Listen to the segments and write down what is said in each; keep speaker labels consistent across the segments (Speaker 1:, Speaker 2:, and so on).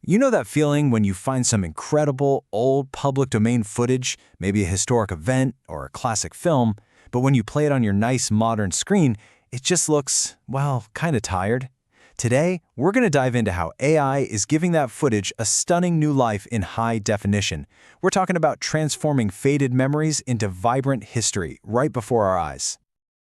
Speaker 1: You know that feeling when you find some incredible, old public domain footage, maybe a historic event or a classic film, but when you play it on your nice modern screen, it just looks, well, kind of tired? Today, we're going to dive into how AI is giving that footage a stunning new life in high definition. We're talking about transforming faded memories into vibrant history right before our eyes.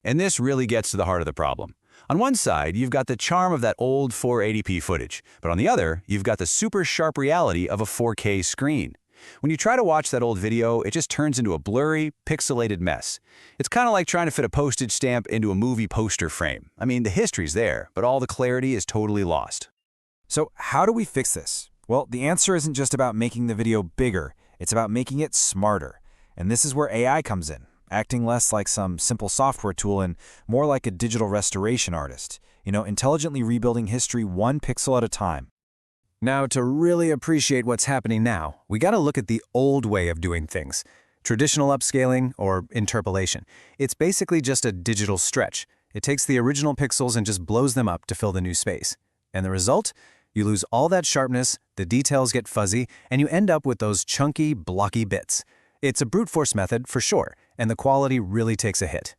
Speaker 2: And this really gets to the heart of the problem. On one side, you've got the charm of that old 480p footage, but on the other, you've got the super sharp reality of a 4K screen. When you try to watch that old video, it just turns into a blurry, pixelated mess. It's kind of like trying to fit a postage stamp into a movie poster frame. I mean, the history's there, but all the clarity is totally lost.
Speaker 3: So how do we fix this? Well, the answer isn't just about making the video bigger, it's about making it smarter. And this is where AI comes in, acting less like some simple software tool and more like a digital restoration artist, intelligently rebuilding history one pixel at a time.
Speaker 1: Now, to really appreciate what's happening now, we got to look at the old way of doing things. Traditional upscaling, or interpolation. It's basically just a digital stretch. It takes the original pixels and just blows them up to fill the new space. And the result? You lose all that sharpness, the details get fuzzy, and you end up with those chunky, blocky bits. It's a brute force method for sure, and the quality really takes a hit.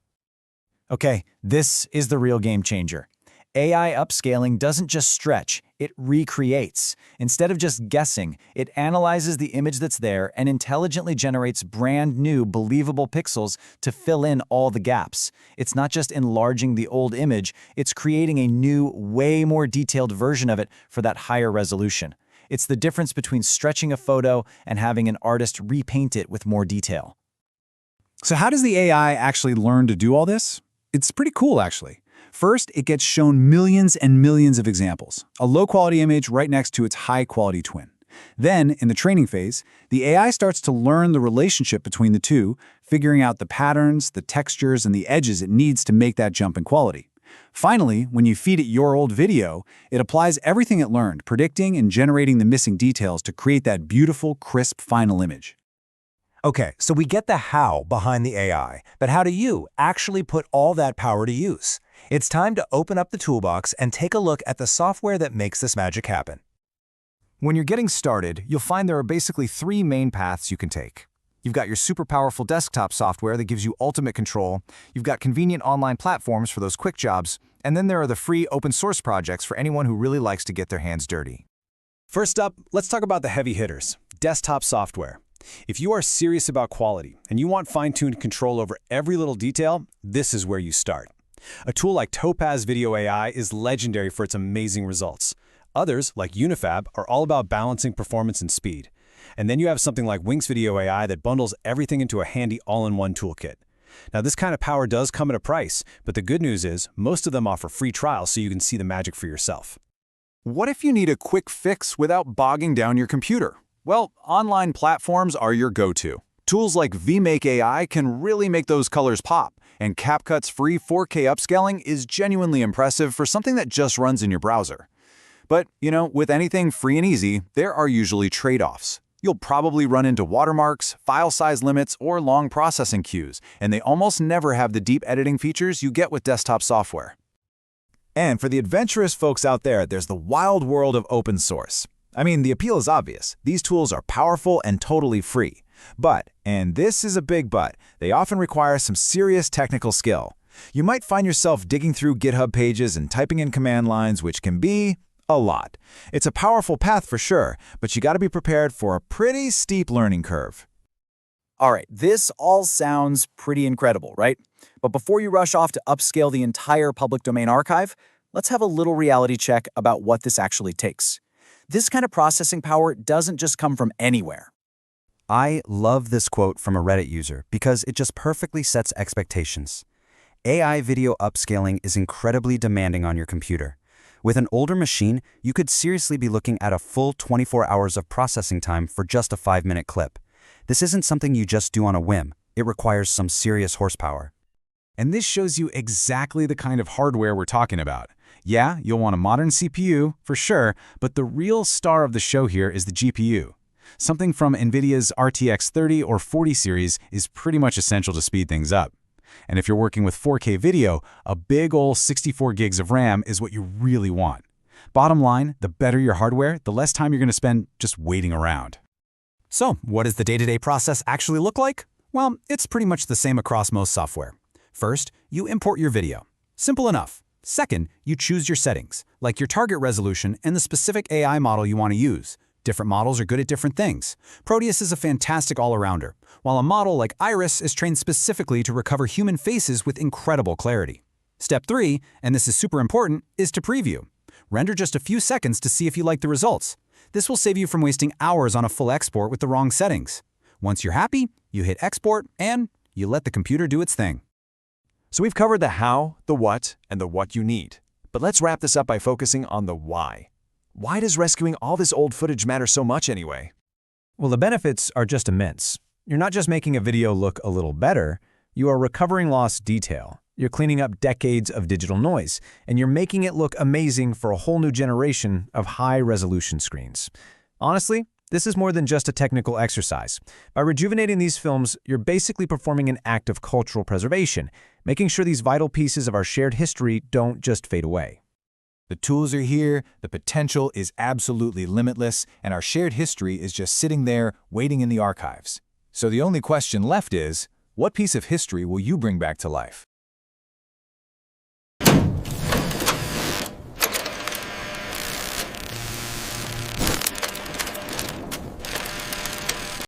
Speaker 4: Okay, this is the real game changer. AI upscaling doesn't just stretch, it recreates. Instead of just guessing, it analyzes the image that's there and intelligently generates brand new, believable pixels to fill in all the gaps. It's not just enlarging the old image, it's creating a new, way more detailed version of it for that higher resolution. It's the difference between stretching a photo and having an artist repaint it with more detail.
Speaker 5: So how does the AI actually learn to do all this? It's pretty cool, actually. First, it gets shown millions and millions of examples, a low-quality image right next to its high-quality twin. Then, in the training phase, the AI starts to learn the relationship between the two, figuring out the patterns, the textures, and the edges it needs to make that jump in quality. Finally, when you feed it your old video, it applies everything it learned, predicting and generating the missing details to create that beautiful, crisp final image.
Speaker 4: Okay, so we get the how behind the AI, but how do you actually put all that power to use? It's time to open up the toolbox and take a look at the software that makes this magic happen.
Speaker 1: When you're getting started, you'll find there are basically three main paths you can take. You've got your super powerful desktop software that gives you ultimate control, you've got convenient online platforms for those quick jobs, and then there are the free open source projects for anyone who really likes to get their hands dirty.
Speaker 2: First up, let's talk about the heavy hitters, desktop software. If you are serious about quality and you want fine-tuned control over every little detail, this is where you start. A tool like Topaz Video AI is legendary for its amazing results. Others, like Unifab, are all about balancing performance and speed. And then you have something like Wings Video AI that bundles everything into a handy all-in-one toolkit. Now, this kind of power does come at a price, but the good news is most of them offer free trials so you can see the magic for yourself.
Speaker 5: What if you need a quick fix without bogging down your computer? Well, online platforms are your go-to. Tools like VMake AI can really make those colors pop, and CapCut's free 4K upscaling is genuinely impressive for something that just runs in your browser. But, with anything free and easy, there are usually trade-offs. You'll probably run into watermarks, file size limits, or long processing queues, and they almost never have the deep editing features you get with desktop software.
Speaker 4: And for the adventurous folks out there, there's the wild world of open source. I mean, the appeal is obvious. These tools are powerful and totally free. But, and this is a big but, they often require some serious technical skill. You might find yourself digging through GitHub pages and typing in command lines, which can be a lot. It's a powerful path for sure, but you got to be prepared for a pretty steep learning curve.
Speaker 3: All right, this all sounds pretty incredible, right? But before you rush off to upscale the entire public domain archive, let's have a little reality check about what this actually takes. This kind of processing power doesn't just come from anywhere.
Speaker 6: I love this quote from a Reddit user because it just perfectly sets expectations. AI video upscaling is incredibly demanding on your computer. With an older machine, you could seriously be looking at a full 24 hours of processing time for just a 5-minute clip. This isn't something you just do on a whim. It requires some serious horsepower.
Speaker 5: And this shows you exactly the kind of hardware we're talking about. Yeah, you'll want a modern CPU, for sure, but the real star of the show here is the GPU. Something from Nvidia's RTX 30 or 40 series is pretty much essential to speed things up. And if you're working with 4K video, a big ol' 64 gigs of RAM is what you really want. Bottom line, the better your hardware, the less time you're going to spend just waiting around.
Speaker 2: So, what does the day-to-day process actually look like? Well, it's pretty much the same across most software. First, you import your video. Simple enough. Second, you choose your settings, like your target resolution and the specific AI model you want to use. Different models are good at different things. Proteus is a fantastic all-arounder, while a model like Iris is trained specifically to recover human faces with incredible clarity. Step 3, and this is super important, is to preview. Render just a few seconds to see if you like the results. This will save you from wasting hours on a full export with the wrong settings. Once you're happy, you hit export and you let the computer do its thing.
Speaker 3: So we've covered the how, the what, and the what you need. But let's wrap this up by focusing on the why. Why does rescuing all this old footage matter so much anyway?
Speaker 2: Well, the benefits are just immense. You're not just making a video look a little better, you are recovering lost detail. You're cleaning up decades of digital noise, and you're making it look amazing for a whole new generation of high-resolution screens. Honestly, this is more than just a technical exercise. By rejuvenating these films, you're basically performing an act of cultural preservation, making sure these vital pieces of our shared history don't just fade away.
Speaker 1: The tools are here, the potential is absolutely limitless, and our shared history is just sitting there, waiting in the archives. So the only question left is, what piece of history will you bring back to life?